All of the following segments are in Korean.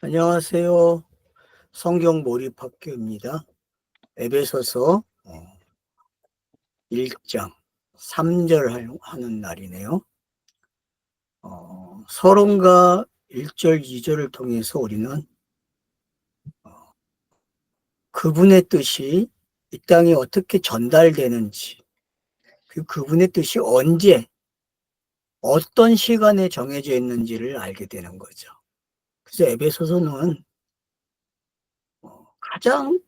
안녕하세요. 성경 몰입학교입니다. 에베소서 1장 3절 하는 날이네요. 서론과 1절, 2절을 통해서 우리는 그분의 뜻이 이 땅에 어떻게 전달되는지, 그분의 뜻이 언제, 어떤 시간에 정해져 있는지를 알게 되는 거죠. 그래서 에베소서는 가장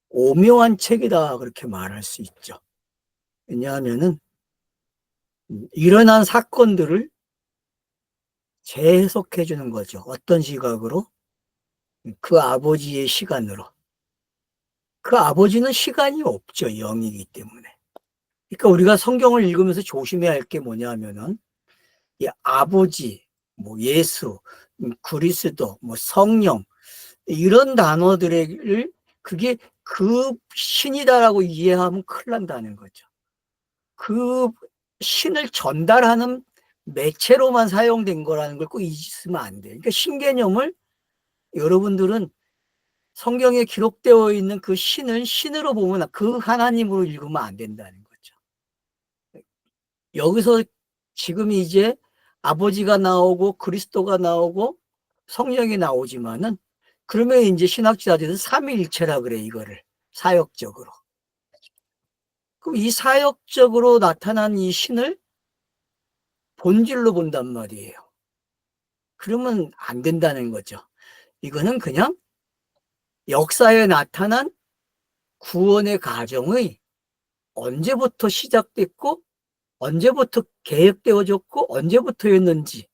오묘한 책이다, 그렇게 말할 수 있죠. 왜냐하면은 일어난 사건들을 재해석해 주는 거죠. 어떤 시각으로? 그 아버지의 시간으로. 그 아버지는 시간이 없죠. 영이기 때문에. 그러니까 우리가 성경을 읽으면서 조심해야 할 게 뭐냐면은 이 아버지, 뭐 예수, 그리스도, 뭐 성령 이런 단어들을 그게 그 신이다라고 이해하면 큰일 난다는 거죠. 그 신을 전달하는 매체로만 사용된 거라는 걸 꼭 잊으면 안 돼요. 그러니까 신개념을 여러분들은 성경에 기록되어 있는 그 신을 신으로 보면 그 하나님으로 읽으면 안 된다는 거죠. 여기서 지금 이제 아버지가 나오고 그리스도가 나오고 성령이 나오지만은 그러면 이제 신학자들은 삼위일체라 그래, 이거를 사역적으로. 그럼 이 사역적으로 나타난 이 신을 본질로 본단 말이에요. 그러면 안 된다는 거죠. 이거는 그냥 역사에 나타난 구원의 과정의 언제부터 시작됐고 언제부터 계획되어졌고 언제부터였는지,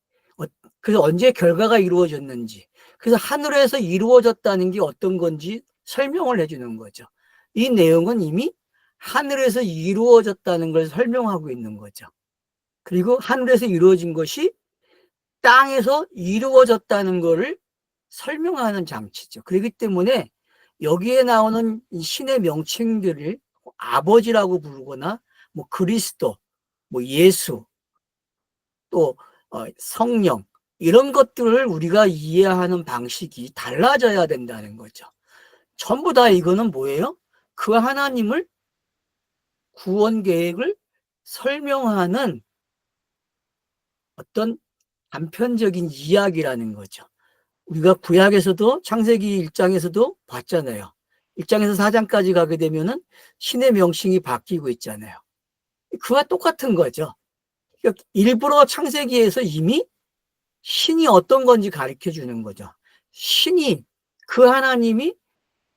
그래서 언제 결과가 이루어졌는지, 그래서 하늘에서 이루어졌다는 게 어떤 건지 설명을 해주는 거죠. 이 내용은 이미 하늘에서 이루어졌다는 걸 설명하고 있는 거죠. 그리고 하늘에서 이루어진 것이 땅에서 이루어졌다는 것을 설명하는 장치죠. 그렇기 때문에 여기에 나오는 신의 명칭들을 아버지라고 부르거나 뭐 그리스도, 뭐 예수, 또 성령 이런 것들을 우리가 이해하는 방식이 달라져야 된다는 거죠. 전부 다 이거는 뭐예요? 그 하나님을 구원 계획을 설명하는 어떤 단편적인 이야기라는 거죠. 우리가 구약에서도 창세기 1장에서도 봤잖아요. 1장에서 4장까지 가게 되면은 신의 명칭이 바뀌고 있잖아요. 그와 똑같은 거죠. 그러니까 일부러 창세기에서 이미 신이 어떤 건지 가르쳐 주는 거죠. 신이, 그 하나님이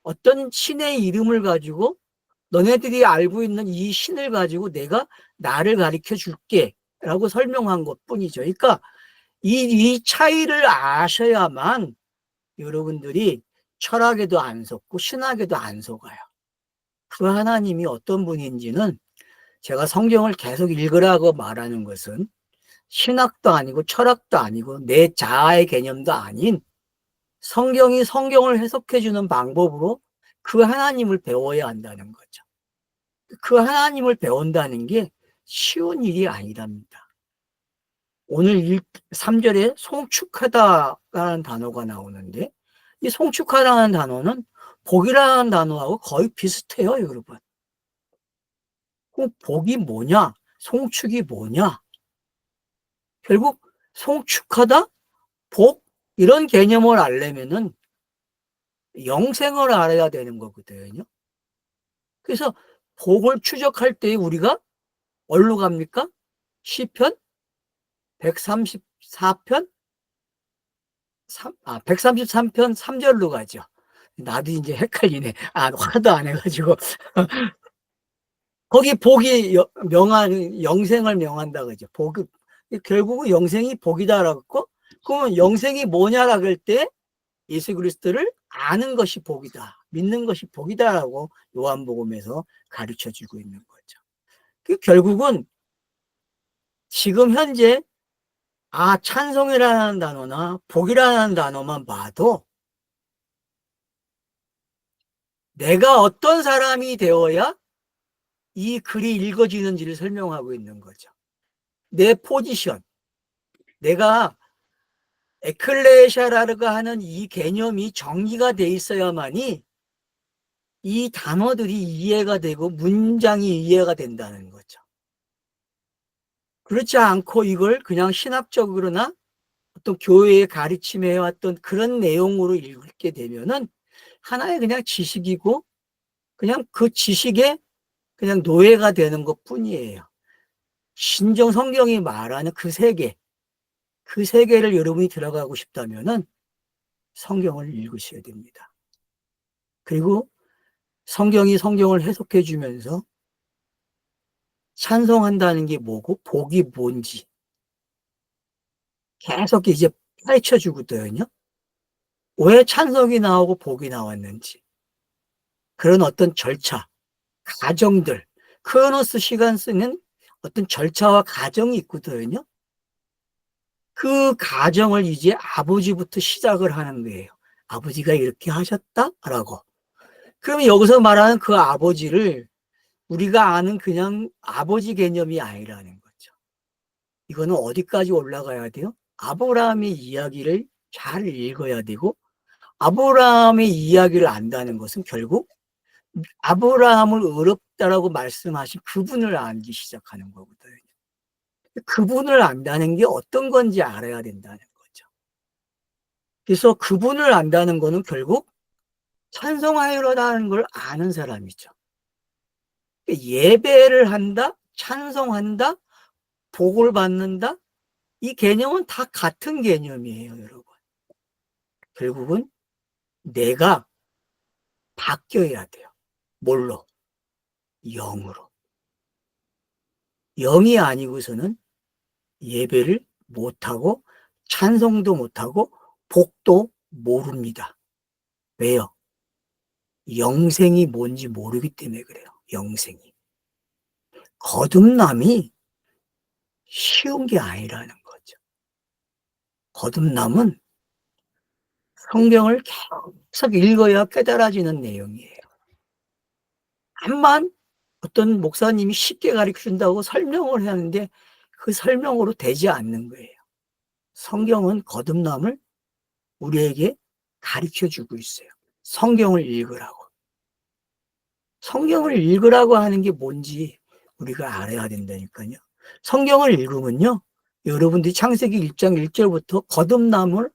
어떤 신의 이름을 가지고 너네들이 알고 있는 이 신을 가지고 내가 나를 가르쳐 줄게 라고 설명한 것 뿐이죠. 그러니까 이 차이를 아셔야만 여러분들이 철학에도 안 속고 신학에도 안 속아요. 그 하나님이 어떤 분인지는 제가 성경을 계속 읽으라고 말하는 것은 신학도 아니고 철학도 아니고 내 자아의 개념도 아닌 성경이 성경을 해석해 주는 방법으로 그 하나님을 배워야 한다는 거죠. 그 하나님을 배운다는 게 쉬운 일이 아니랍니다. 오늘 3절에 송축하다라는 단어가 나오는데 이 송축하다는 단어는 복이라는 단어하고 거의 비슷해요, 여러분. 그 복이 뭐냐? 송축이 뭐냐? 결국 송축하다, 복 이런 개념을 알려면은 영생을 알아야 되는 거거든요. 그래서 복을 추적할 때 우리가 어디로 갑니까? 시편 134편 133편 3절로 가죠. 나도 이제 헷갈리네. 하도 안 해가지고. 거기 복이 명한, 영생을 명한다 그죠. 복, 결국은 영생이 복이다라고. 그러면 영생이 뭐냐라 그럴 때 예수 그리스도를 아는 것이 복이다. 믿는 것이 복이다라고 요한복음에서 가르쳐 주고 있는 거죠. 결국은 지금 현재 찬송이라는 단어나 복이라는 단어만 봐도 내가 어떤 사람이 되어야 이 글이 읽어지는지를 설명하고 있는 거죠. 내 포지션, 내가 에클레시아라고 하는 이 개념이 정리가 돼 있어야만이 이 단어들이 이해가 되고 문장이 이해가 된다는 거죠. 그렇지 않고 이걸 그냥 신학적으로나 어떤 교회에 가르침해 해왔던 그런 내용으로 읽게 되면은 하나의 그냥 지식이고 그냥 그 지식에 그냥 노예가 되는 것 뿐이에요. 신정 성경이 말하는 그 세계, 그 세계를 여러분이 들어가고 싶다면은 성경을 읽으셔야 됩니다. 그리고 성경이 성경을 해석해 주면서 찬송한다는 게 뭐고 복이 뭔지 계속 이제 파헤쳐 주거든요. 왜 찬송이 나오고 복이 나왔는지 그런 어떤 절차, 가정들, 크로노스 시간 쓰는 어떤 절차와 가정이 있거든요. 그 가정을 이제 아버지부터 시작을 하는 거예요. 아버지가 이렇게 하셨다라고. 그러면 여기서 말하는 그 아버지를 우리가 아는 그냥 아버지 개념이 아니라는 거죠. 이거는 어디까지 올라가야 돼요? 아브라함의 이야기를 잘 읽어야 되고, 아브라함의 이야기를 안다는 것은 결국 아브라함을 의롭다라고 말씀하신 그분을 알기 시작하는 거거든요. 그분을 안다는 게 어떤 건지 알아야 된다는 거죠. 그래서 그분을 안다는 거는 결국 찬송하여라는 걸 아는 사람이죠. 예배를 한다, 찬송한다, 복을 받는다, 이 개념은 다 같은 개념이에요, 여러분. 결국은 내가 바뀌어야 돼요. 뭘로? 영으로. 영이 아니고서는 예배를 못하고 찬송도 못하고 복도 모릅니다. 왜요? 영생이 뭔지 모르기 때문에 그래요. 영생이. 거듭남이 쉬운 게 아니라는 거죠. 거듭남은 성경을 계속 읽어야 깨달아지는 내용이에요. 암만 어떤 목사님이 쉽게 가르쳐 준다고 설명을 하는데 그 설명으로 되지 않는 거예요. 성경은 거듭남을 우리에게 가르쳐 주고 있어요. 성경을 읽으라고. 성경을 읽으라고 하는 게 뭔지 우리가 알아야 된다니까요. 성경을 읽으면요, 여러분들이 창세기 1장 1절부터 거듭남을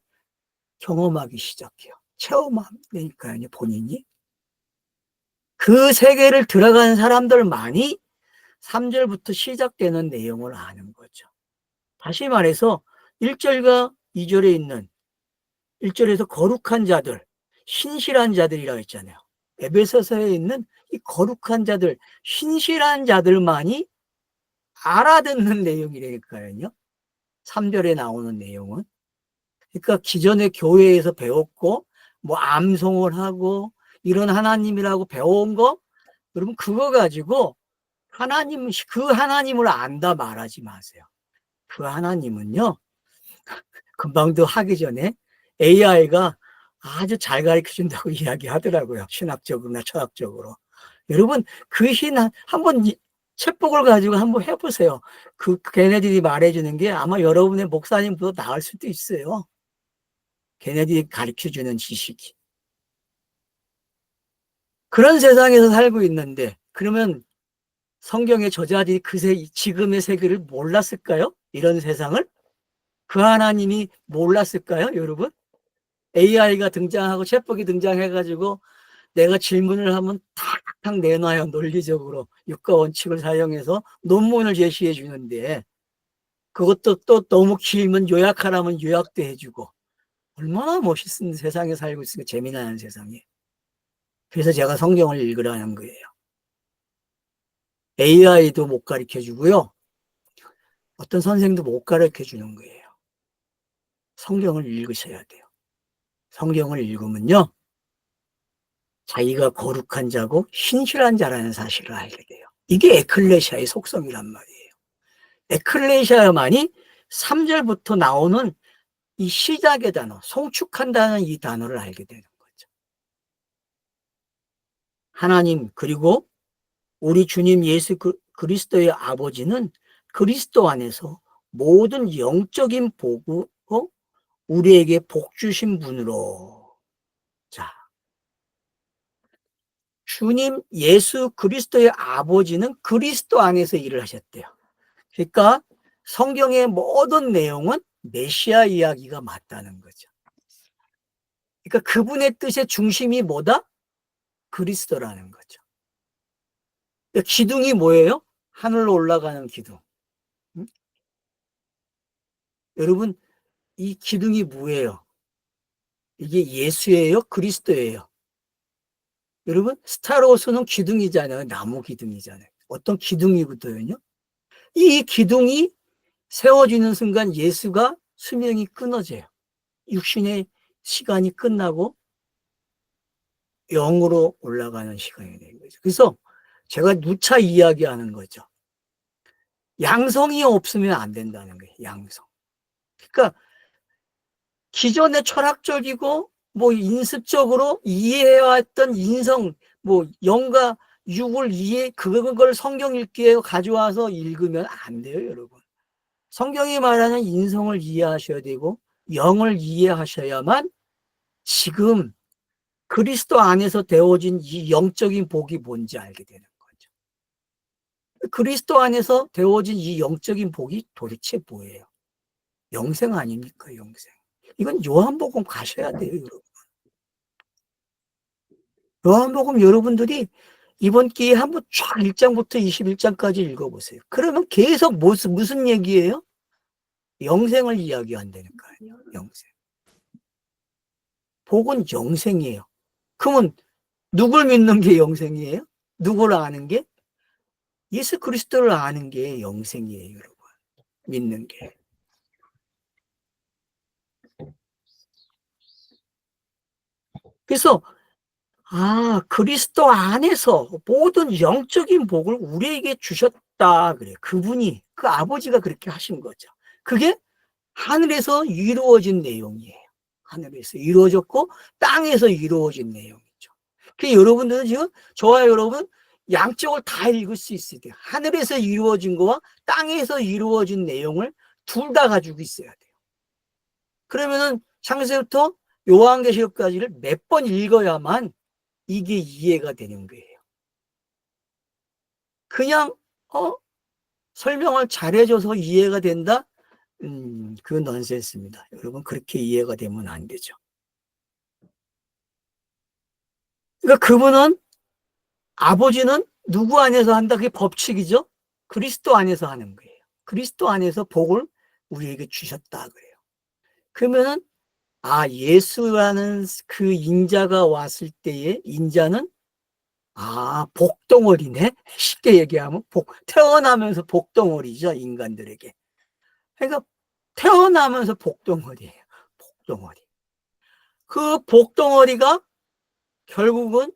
경험하기 시작해요. 체험하니까요, 본인이. 그 세계를 들어간 사람들만이 3절부터 시작되는 내용을 아는 거죠. 다시 말해서 1절과 2절에 있는 1절에서 거룩한 자들, 신실한 자들이라고 했잖아요. 에베소서에 있는 이 거룩한 자들, 신실한 자들만이 알아듣는 내용이라니까요. 3절에 나오는 내용은. 그러니까 기존의 교회에서 배웠고 뭐 암송을 하고 이런 하나님이라고 배운 거, 여러분 그거 가지고 하나님, 그 하나님을 안다 말하지 마세요. 그 하나님은요, 금방도 하기 전에 AI가 아주 잘 가르쳐 준다고 이야기하더라고요. 신학적으로나 철학적으로. 여러분, 그 한번 책복을 가지고 한번 해보세요. 걔네들이 말해주는 게 아마 여러분의 목사님보다 나을 수도 있어요. 걔네들이 가르쳐 주는 지식이. 그런 세상에서 살고 있는데, 그러면 성경의 저자들이 지금의 세계를 몰랐을까요? 이런 세상을? 그 하나님이 몰랐을까요, 여러분? AI가 등장하고 챗복이 등장해가지고 내가 질문을 하면 탁탁 내놔요. 논리적으로 육가 원칙을 사용해서 논문을 제시해 주는데 그것도 또 너무 길면 요약하라면 요약도 해주고 얼마나 멋있는 세상에 살고 있으니까 재미나는 세상에. 그래서 제가 성경을 읽으라는 거예요. AI도 못 가르쳐 주고요. 어떤 선생도 못 가르쳐 주는 거예요. 성경을 읽으셔야 돼요. 성경을 읽으면요, 자기가 거룩한 자고 신실한 자라는 사실을 알게 돼요. 이게 에클레시아의 속성이란 말이에요. 에클레시아만이 3절부터 나오는 이 시작의 단어, 송축한다는 이 단어를 알게 되는 거죠. 하나님, 그리고 우리 주님 예수 그리스도의 아버지는 그리스도 안에서 모든 영적인 복으로 우리에게 복 주신 분으로. 자, 주님 예수 그리스도의 아버지는 그리스도 안에서 일을 하셨대요. 그러니까 성경의 모든 내용은 메시아 이야기가 맞다는 거죠. 그러니까 그분의 뜻의 중심이 뭐다? 그리스도라는 거죠. 그러니까 기둥이 뭐예요? 하늘로 올라가는 기둥. 응? 여러분, 이 기둥이 뭐예요? 이게 예수예요? 그리스도예요? 여러분, 스타로서는 기둥이잖아요. 나무 기둥이잖아요. 어떤 기둥이거든요. 이 기둥이 세워지는 순간 예수가 수명이 끊어져요. 육신의 시간이 끝나고 영으로 올라가는 시간이 되는 거죠. 그래서 제가 누차 이야기하는 거죠. 양성이 없으면 안 된다는 거예요. 양성. 그러니까 기존의 철학적이고 뭐 인습적으로 이해해왔던 인성, 뭐 영과 육을 그걸 성경 읽기에 가져와서 읽으면 안 돼요, 여러분. 성경이 말하는 인성을 이해하셔야 되고 영을 이해하셔야만 지금 그리스도 안에서 되어진 이 영적인 복이 뭔지 알게 되는 거죠. 그리스도 안에서 되어진 이 영적인 복이 도대체 뭐예요? 영생 아닙니까, 영생? 이건 요한복음 가셔야 돼요, 여러분. 요한복음 여러분들이 이번 기회에 한번 쫙 1장부터 21장까지 읽어보세요. 그러면 계속 무슨 얘기예요? 영생을 이야기한다니까요. 영생. 복은 영생이에요. 그러면 누굴 믿는 게 영생이에요? 누구를 아는 게? 예수 그리스도를 아는 게 영생이에요, 여러분. 믿는 게. 그래서 그리스도 안에서 모든 영적인 복을 우리에게 주셨다 그래요. 그분이, 그 아버지가 그렇게 하신 거죠. 그게 하늘에서 이루어진 내용이에요. 하늘에서 이루어졌고 땅에서 이루어진 내용이죠. 그 여러분들은 지금 저와 여러분 양쪽을 다 읽을 수 있어야 돼요. 하늘에서 이루어진 거와 땅에서 이루어진 내용을 둘 다 가지고 있어야 돼요. 그러면은 창세부터 요한계시록까지를 몇 번 읽어야만 이게 이해가 되는 거예요. 그냥 설명을 잘해줘서 이해가 된다? 그건 넌센스입니다. 여러분 그렇게 이해가 되면 안 되죠. 그러니까 그분은 아버지는 누구 안에서 한다? 그게 법칙이죠. 그리스도 안에서 하는 거예요. 그리스도 안에서 복을 우리에게 주셨다 그래요. 그러면은 예수라는 그 인자가 왔을 때의 인자는 복덩어리네. 쉽게 얘기하면 태어나면서 복덩어리죠, 인간들에게. 그러니까 태어나면서 복덩어리예요. 복덩어리. 그 복덩어리가 결국은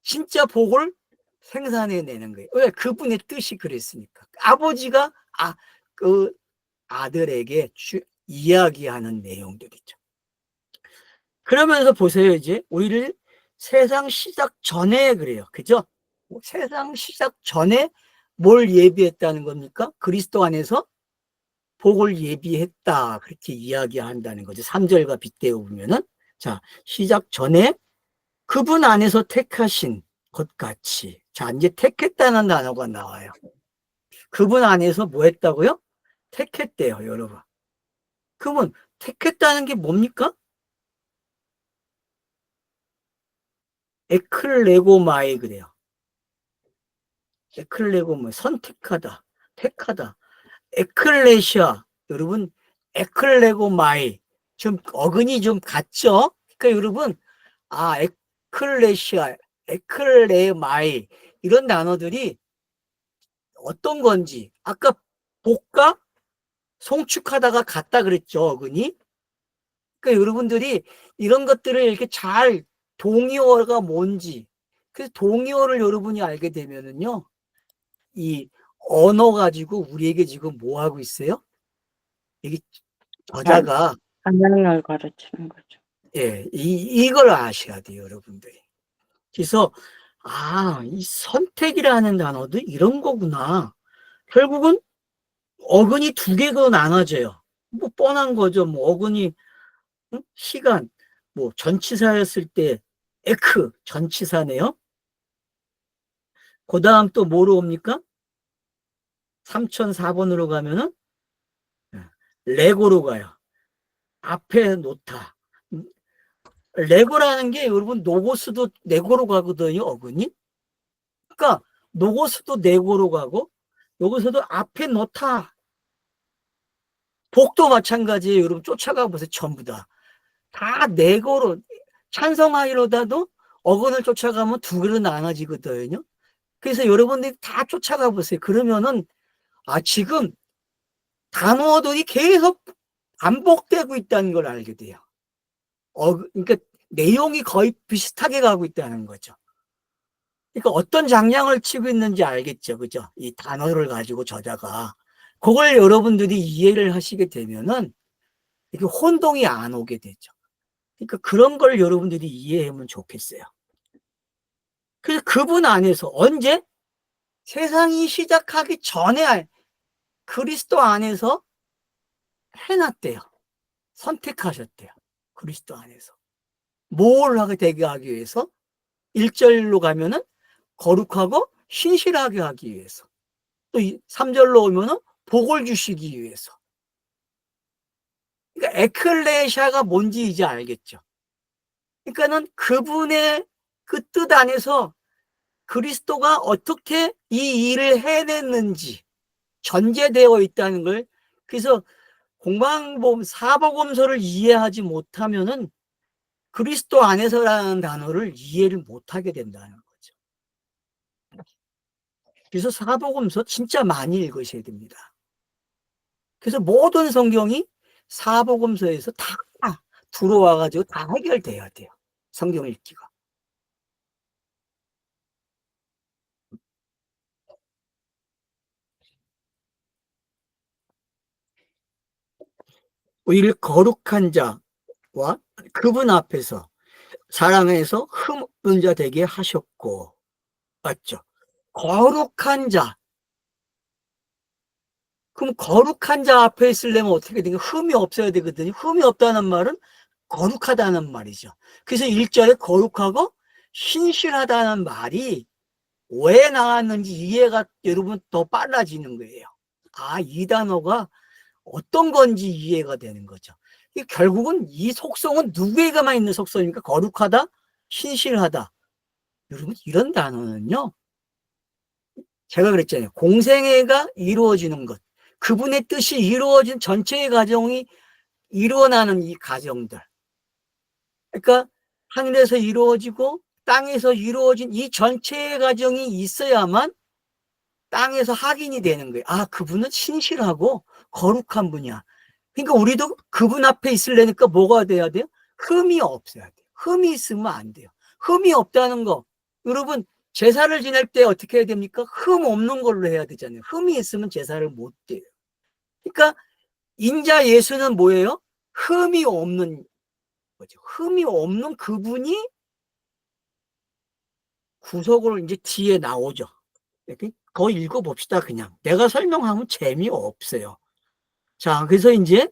진짜 복을 생산해내는 거예요. 왜? 그분의 뜻이 그랬으니까. 아버지가 그 아들에게 이야기하는 내용들이죠. 그러면서 보세요. 이제 우리를 세상 시작 전에 그래요. 그죠? 세상 시작 전에 뭘 예비했다는 겁니까? 그리스도 안에서 복을 예비했다. 그렇게 이야기한다는 거죠. 3절과 빗대어 보면은. 자, 시작 전에 그분 안에서 택하신 것 같이. 자, 이제 택했다는 단어가 나와요. 그분 안에서 뭐 했다고요? 택했대요, 여러분. 그러면 택했다는 게 뭡니까? 에클레고마에 그래요. 에클레고마, 선택하다, 택하다. 에클레시아, 여러분, 에클레고마이. 좀 어근이 좀 같죠? 그러니까 여러분, 에클레시아, 에클레마이 이런 단어들이 어떤 건지 아까 복과 송축하다가 같다 그랬죠, 어근이. 그러니까 여러분들이 이런 것들을 이렇게 잘 동의어가 뭔지, 그래서 동의어를 여러분이 알게 되면은요, 이 언어 가지고 우리에게 지금 뭐 하고 있어요? 이게 저자가 방향을 가르치는 거죠. 이걸 아셔야 돼요, 여러분들이. 그래서 이 선택이라는 단어도 이런 거구나. 결국은 어근이 두 개가 나눠져요. 뭐 뻔한 거죠. 뭐 어근이 응? 시간, 뭐 전치사였을 때 에크 전치사네요. 그 다음 또 뭐로 옵니까? 3004번으로 가면은 레고로 가요. 앞에 놓다. 레고라는 게 여러분 노고스도 레고로 가거든요. 어근이. 그러니까 노고스도 레고로 가고 여기서도 앞에 놓다. 복도 마찬가지예요. 여러분 쫓아가 보세요. 전부 다. 다 레고로 찬성하이로다도 어근을 쫓아가면 두 개로 나눠지거든요. 그래서 여러분들이 다 쫓아가 보세요. 그러면은 지금 단어들이 계속 반복되고 있다는 걸 알게 돼요. 그러니까 내용이 거의 비슷하게 가고 있다는 거죠. 그러니까 어떤 장량을 치고 있는지 알겠죠. 그죠? 이 단어를 가지고 저자가. 그걸 여러분들이 이해를 하시게 되면은 이게 혼동이 안 오게 되죠. 그러니까 그런 걸 여러분들이 이해하면 좋겠어요. 그래서 그분 안에서 언제? 세상이 시작하기 전에 그리스도 안에서 해놨대요. 선택하셨대요. 그리스도 안에서. 뭘 하게 되게 하기 위해서? 1절로 가면은 거룩하고 신실하게 하기 위해서. 또 3절로 오면은 복을 주시기 위해서. 그러니까 에클레시아가 뭔지 이제 알겠죠. 그러니까는 그분의 그 뜻 안에서 그리스도가 어떻게 이 일을 해냈는지 전제되어 있다는 걸. 그래서 사복음서를 이해하지 못하면은 그리스도 안에서라는 단어를 이해를 못하게 된다는 거죠. 그래서 사복음서 진짜 많이 읽으셔야 됩니다. 그래서 모든 성경이 사복음서에서 다 들어와가지고 다 해결돼야 돼요. 성경 읽기가. 오히려 거룩한 자와 그분 앞에서 사랑해서 흠없는 자 되게 하셨고, 맞죠? 거룩한 자. 그럼 거룩한 자 앞에 있으려면 어떻게 되냐? 흠이 없어야 되거든요. 흠이 없다는 말은 거룩하다는 말이죠. 그래서 1절에 거룩하고 신실하다는 말이 왜 나왔는지 이해가 여러분 더 빨라지는 거예요. 이 단어가 어떤 건지 이해가 되는 거죠. 결국은 이 속성은 누구에게만 있는 속성입니까? 거룩하다, 신실하다. 여러분 이런 단어는요, 제가 그랬잖아요. 공생애가 이루어지는 것, 그분의 뜻이 이루어진 전체의 과정이 일어나는 이 과정들. 그러니까 하늘에서 이루어지고 땅에서 이루어진 이 전체의 과정이 있어야만 땅에서 확인이 되는 거예요. 그분은 신실하고 거룩한 분이야. 그러니까 우리도 그분 앞에 있으려니까 뭐가 돼야 돼요? 흠이 없어야 돼요. 흠이 있으면 안 돼요. 흠이 없다는 거. 여러분, 제사를 지낼 때 어떻게 해야 됩니까? 흠 없는 걸로 해야 되잖아요. 흠이 있으면 제사를 못 돼요. 그러니까 인자 예수는 뭐예요? 흠이 없는 거죠. 흠이 없는 그분이 구속으로 이제 뒤에 나오죠. 그거 읽어봅시다, 그냥. 내가 설명하면 재미없어요. 자, 그래서 이제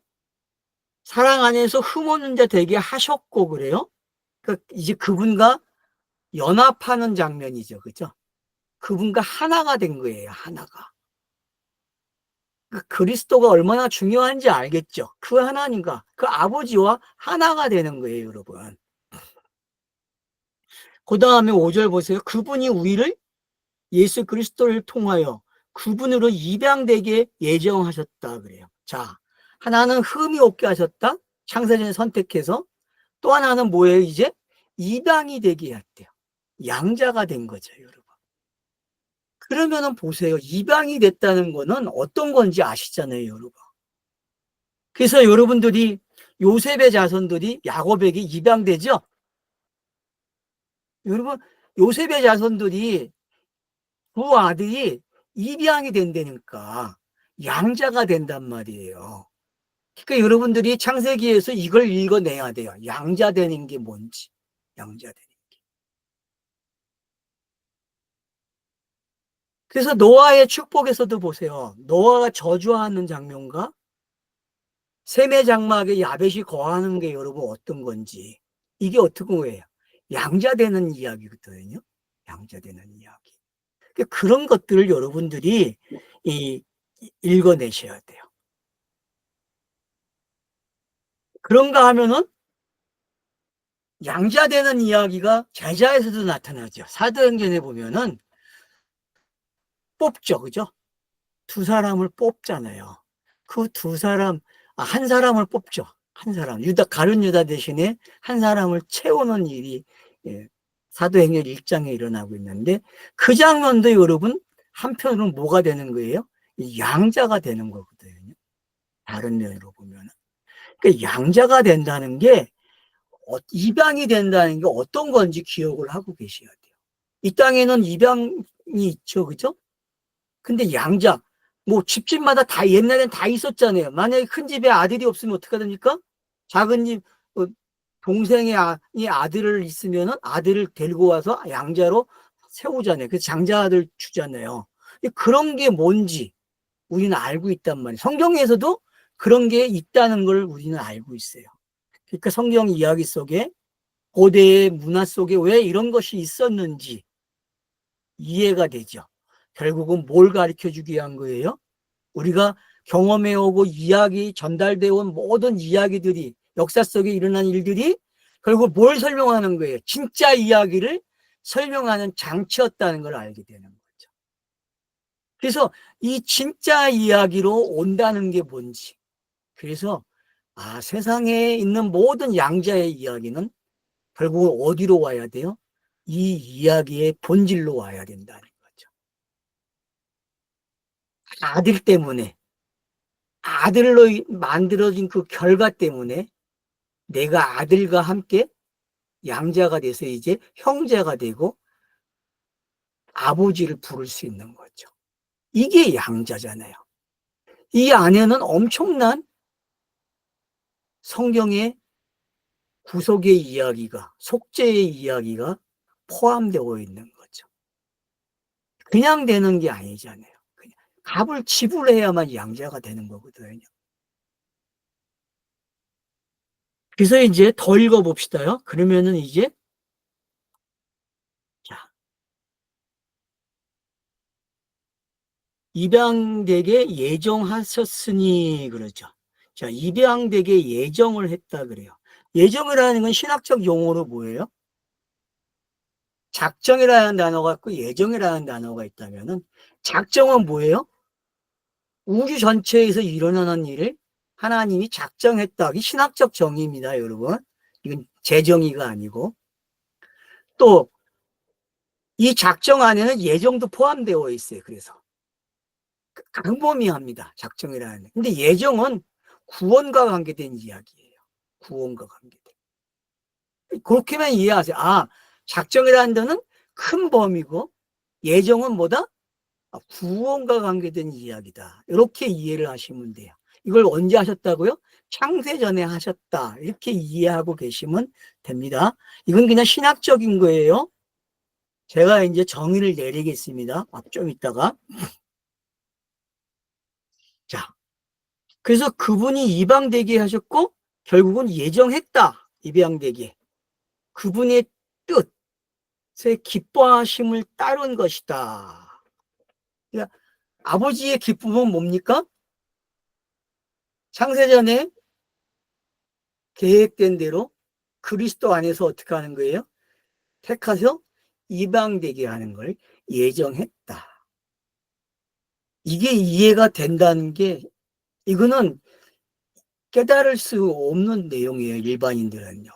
사랑 안에서 흠 없는 자 되게 하셨고, 그래요? 그러니까 이제 그분과 연합하는 장면이죠. 그죠? 그분과 하나가 된 거예요. 하나가. 그리스도가 얼마나 중요한지 알겠죠? 그 하나님과 그 아버지와 하나가 되는 거예요, 여러분. 그 다음에 5절 보세요. 그분이 우리를 예수 그리스도를 통하여 그분으로 입양되게 예정하셨다 그래요. 자, 하나는 흠이 없게 하셨다. 창세전에 선택해서. 또 하나는 뭐예요? 이제 입양이 되게 했대요. 양자가 된 거죠, 여러분. 그러면은 보세요. 입양이 됐다는 거는 어떤 건지 아시잖아요, 여러분. 그래서 여러분들이 요셉의 자손들이 야곱에게 입양되죠? 여러분, 요셉의 자손들이 두 아들이 입양이 된다니까 양자가 된단 말이에요. 그러니까 여러분들이 창세기에서 이걸 읽어내야 돼요. 양자되는 게 뭔지. 양자되는 게. 그래서 노아의 축복에서도 보세요. 노아가 저주하는 장면과 셈의 장막에 야벳이 거하는 게 여러분 어떤 건지, 이게 어떤 거예요? 양자되는 이야기거든요. 양자되는 이야기. 그런 것들을 여러분들이 읽어내셔야 돼요. 그런가 하면은 양자되는 이야기가 제자에서도 나타나죠. 사도행전에 보면은 뽑죠. 그죠? 두 사람을 뽑잖아요. 그 두 사람, 한 사람을 뽑죠. 한 사람. 가룟 유다 대신에 한 사람을 채우는 일이, 예, 사도행전 1장에 일어나고 있는데, 그 장면도 여러분, 한편으로는 뭐가 되는 거예요? 양자가 되는 거거든요. 다른 면으로 보면. 그러니까 양자가 된다는 게, 입양이 된다는 게 어떤 건지 기억을 하고 계셔야 돼요. 이 땅에는 입양이 있죠. 그죠? 근데 양자, 뭐 집집마다 다 옛날엔 다 있었잖아요. 만약에 큰 집에 아들이 없으면 어떻게 됩니까? 작은 집, 동생의 아들을 있으면은 아들을 데리고 와서 양자로 세우잖아요. 그래서 장자아들 주잖아요. 그런 게 뭔지 우리는 알고 있단 말이에요. 성경에서도 그런 게 있다는 걸 우리는 알고 있어요. 그러니까 성경 이야기 속에, 고대의 문화 속에 왜 이런 것이 있었는지 이해가 되죠. 결국은 뭘 가르쳐 주기 위한 거예요? 우리가 경험해 오고 이야기, 전달되어 온 모든 이야기들이, 역사 속에 일어난 일들이 결국 뭘 설명하는 거예요? 진짜 이야기를 설명하는 장치였다는 걸 알게 되는 거죠. 그래서 이 진짜 이야기로 온다는 게 뭔지, 그래서 세상에 있는 모든 양자의 이야기는 결국 어디로 와야 돼요? 이 이야기의 본질로 와야 된다는 거죠. 아들 때문에, 아들로 만들어진 그 결과 때문에 내가 아들과 함께 양자가 돼서 이제 형제가 되고 아버지를 부를 수 있는 거죠. 이게 양자잖아요. 이 안에는 엄청난 성경의 구속의 이야기가, 속죄의 이야기가 포함되어 있는 거죠. 그냥 되는 게 아니잖아요. 그냥 값을 지불해야만 양자가 되는 거거든요. 그래서 이제 더 읽어봅시다요. 그러면은 이제, 자, 입양되게 예정하셨으니 그러죠. 자, 입양되게 예정을 했다 그래요. 예정이라는 건 신학적 용어로 뭐예요? 작정이라는 단어가 있고 예정이라는 단어가 있다면은, 작정은 뭐예요? 우주 전체에서 일어나는 일을 하나님이 작정했다. 이 신학적 정의입니다, 여러분. 이건 제 정의가 아니고. 또 이 작정 안에는 예정도 포함되어 있어요. 그래서 광범위합니다, 작정이라는. 근데 예정은 구원과 관계된 이야기예요. 구원과 관계된. 그렇게만 이해하세요. 작정이라는 데는 큰 범위고 예정은 뭐다? 구원과 관계된 이야기다. 이렇게 이해를 하시면 돼요. 이걸 언제 하셨다고요? 창세전에 하셨다. 이렇게 이해하고 계시면 됩니다. 이건 그냥 신학적인 거예요. 제가 이제 정의를 내리겠습니다. 좀 이따가. 자, 그래서 그분이 입양되게 하셨고 결국은 예정했다. 입양되게. 그분의 뜻에 기뻐하심을 따른 것이다. 그러니까 아버지의 기쁨은 뭡니까? 창세전에 계획된 대로 그리스도 안에서 어떻게 하는 거예요? 택하서 입양되게 하는 걸 예정했다. 이게 이해가 된다는 게, 이거는 깨달을 수 없는 내용이에요, 일반인들은요.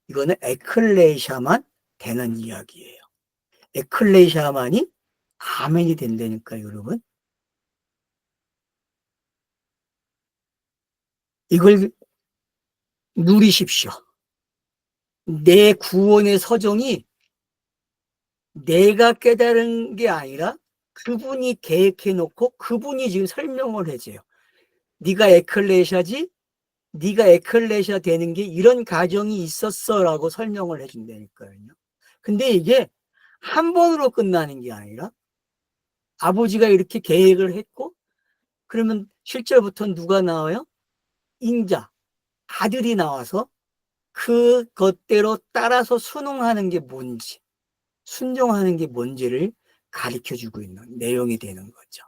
이거는 에클레시아만 되는 이야기예요. 에클레시아만이 아멘이 된다니까요, 여러분. 이걸 누리십시오. 내 구원의 서정이 내가 깨달은 게 아니라 그분이 계획해 놓고 그분이 지금 설명을 해줘요. 네가 에클레시아지? 네가 에클레시아 되는 게 이런 과정이 있었어 라고 설명을 해준다니까요. 근데 이게 한 번으로 끝나는 게 아니라 아버지가 이렇게 계획을 했고, 그러면 실제부터 누가 나와요? 인자, 아들이 나와서 그것대로 따라서 순응하는 게 뭔지, 순종하는 게 뭔지를 가르쳐 주고 있는 내용이 되는 거죠.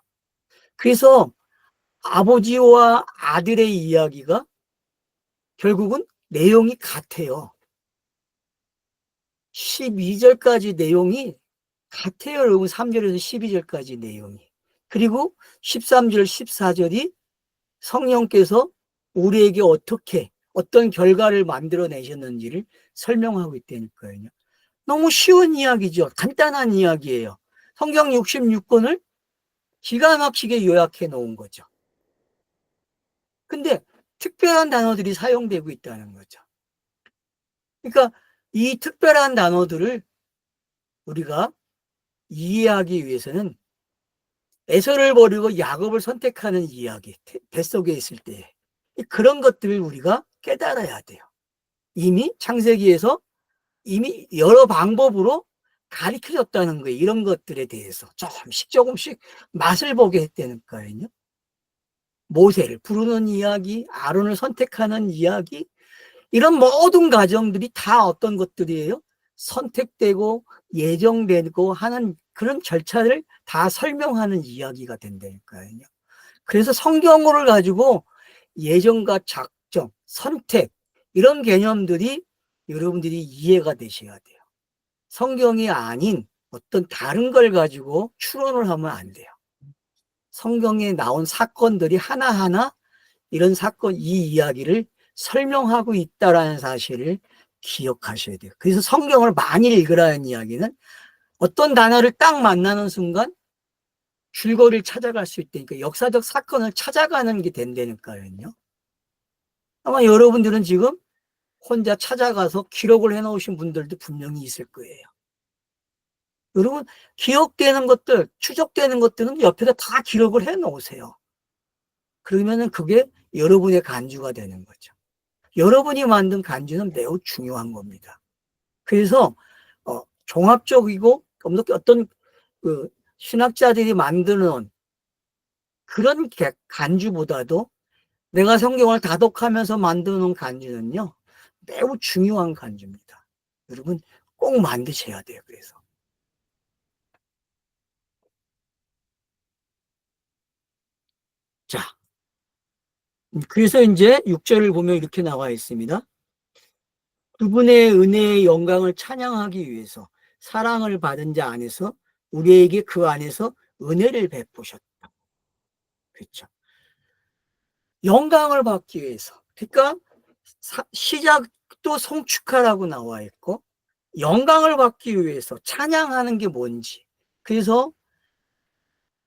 그래서 아버지와 아들의 이야기가 결국은 내용이 같아요. 12절까지 내용이 같아요, 여러분. 3절에서 12절까지 내용이. 그리고 13절, 14절이 성령께서 우리에게 어떻게, 어떤 결과를 만들어내셨는지를 설명하고 있다니까요. 너무 쉬운 이야기죠. 간단한 이야기예요. 성경 66권을 기가 막히게 요약해 놓은 거죠. 근데 특별한 단어들이 사용되고 있다는 거죠. 그러니까 이 특별한 단어들을 우리가 이해하기 위해서는 에서를 버리고 야곱을 선택하는 이야기, 뱃속에 있을 때 그런 것들을 우리가 깨달아야 돼요. 이미 창세기에서 이미 여러 방법으로 가르쳐줬다는 거예요. 이런 것들에 대해서 조금씩 맛을 보게 했다니까요. 모세를 부르는 이야기, 아론을 선택하는 이야기, 이런 모든 과정들이 다 어떤 것들이에요? 선택되고 예정되고 하는 그런 절차를 다 설명하는 이야기가 된다니까요. 그래서 성경을 가지고 예정과 작정, 선택, 이런 개념들이 여러분들이 이해가 되셔야 돼요. 성경이 아닌 어떤 다른 걸 가지고 추론을 하면 안 돼요. 성경에 나온 사건들이 하나하나 이런 사건, 이 이야기를 설명하고 있다라는 사실을 기억하셔야 돼요. 그래서 성경을 많이 읽으라는 이야기는 어떤 단어를 딱 만나는 순간 줄거리를 찾아갈 수 있다니까, 역사적 사건을 찾아가는 게 된다니까요. 아마 여러분들은 지금 혼자 찾아가서 기록을 해놓으신 분들도 분명히 있을 거예요. 여러분, 기억되는 것들, 추적되는 것들은 옆에다 다 기록을 해놓으세요. 그러면은 그게 여러분의 간주가 되는 거죠. 여러분이 만든 간주는 매우 중요한 겁니다. 그래서 종합적이고 어떤 그 신학자들이 만드는 그런 간주보다도 내가 성경을 다독하면서 만드는 간주는요, 매우 중요한 간주입니다. 여러분 꼭 만드셔야 돼요. 그래서 자, 그래서 이제 6절을 보면 이렇게 나와 있습니다. 그분의 은혜의 영광을 찬양하기 위해서 사랑을 받은 자 안에서 우리에게 그 안에서 은혜를 베푸셨다. 그렇죠. 영광을 받기 위해서. 그러니까 시작도 송축하라고 나와 있고 영광을 받기 위해서 찬양하는 게 뭔지. 그래서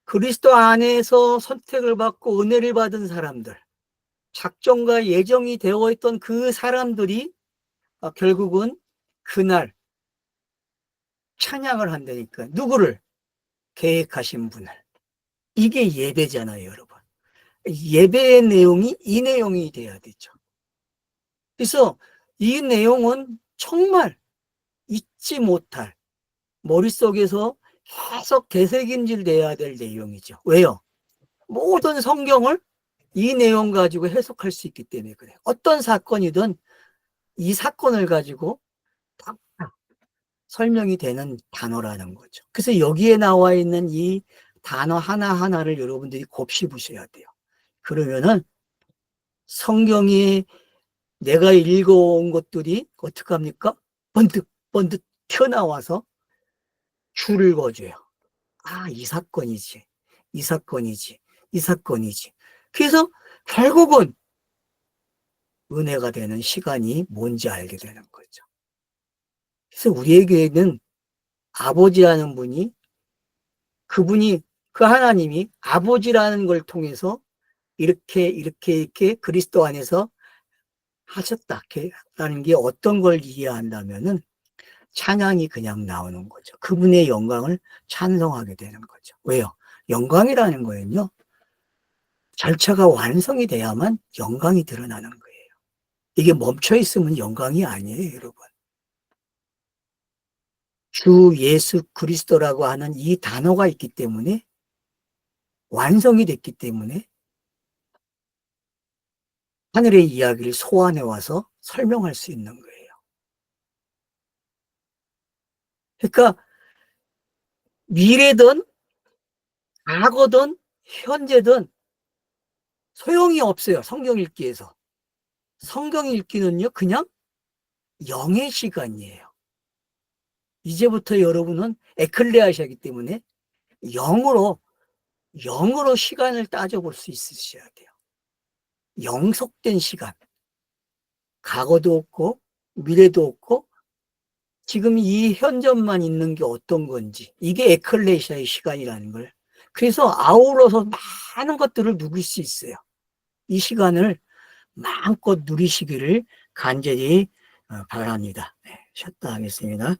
그리스도 안에서 선택을 받고 은혜를 받은 사람들, 작정과 예정이 되어 있던 그 사람들이 결국은 그날 찬양을 한다니까. 누구를? 계획하신 분을. 이게 예배잖아요, 여러분. 예배의 내용이 이 내용이 돼야 되죠. 그래서 이 내용은 정말 잊지 못할, 머릿속에서 계속 되새김질 돼야 될 내용이죠. 왜요? 모든 성경을 이 내용 가지고 해석할 수 있기 때문에 그래요. 어떤 사건이든 이 사건을 가지고 다 설명이 되는 단어라는 거죠. 그래서 여기에 나와 있는 이 단어 하나하나를 여러분들이 곱씹으셔야 돼요. 그러면은 성경이 내가 읽어온 것들이 어떻게 합니까? 번뜩 튀어나와서 줄을 그어줘요. 아, 이 사건이지. 이 사건이지. 이 사건이지. 그래서 결국은 은혜가 되는 시간이 뭔지 알게 되는 거죠. 그래서 우리에게는 아버지라는 분이, 그분이, 그 하나님이 아버지라는 걸 통해서 이렇게 그리스도 안에서 하셨다라는 게 어떤 걸 이해한다면은 찬양이 그냥 나오는 거죠. 그분의 영광을 찬송하게 되는 거죠. 왜요? 영광이라는 거는요, 절차가 완성이 돼야만 영광이 드러나는 거예요. 이게 멈춰 있으면 영광이 아니에요, 여러분. 주 예수 그리스도라고 하는 이 단어가 있기 때문에, 완성이 됐기 때문에 하늘의 이야기를 소환해 와서 설명할 수 있는 거예요. 그러니까 미래든 과거든 현재든 소용이 없어요. 성경 읽기에서. 성경 읽기는요, 그냥 영의 시간이에요. 이제부터 여러분은 에클레아시아이기 때문에 영으로 시간을 따져볼 수 있으셔야 돼요. 영속된 시간. 과거도 없고 미래도 없고 지금 이 현존만 있는 게 어떤 건지, 이게 에클레시아의 시간이라는 걸. 그래서 아울러서 많은 것들을 누릴 수 있어요. 이 시간을 마음껏 누리시기를 간절히 바랍니다. 네, 쉬었다 하겠습니다.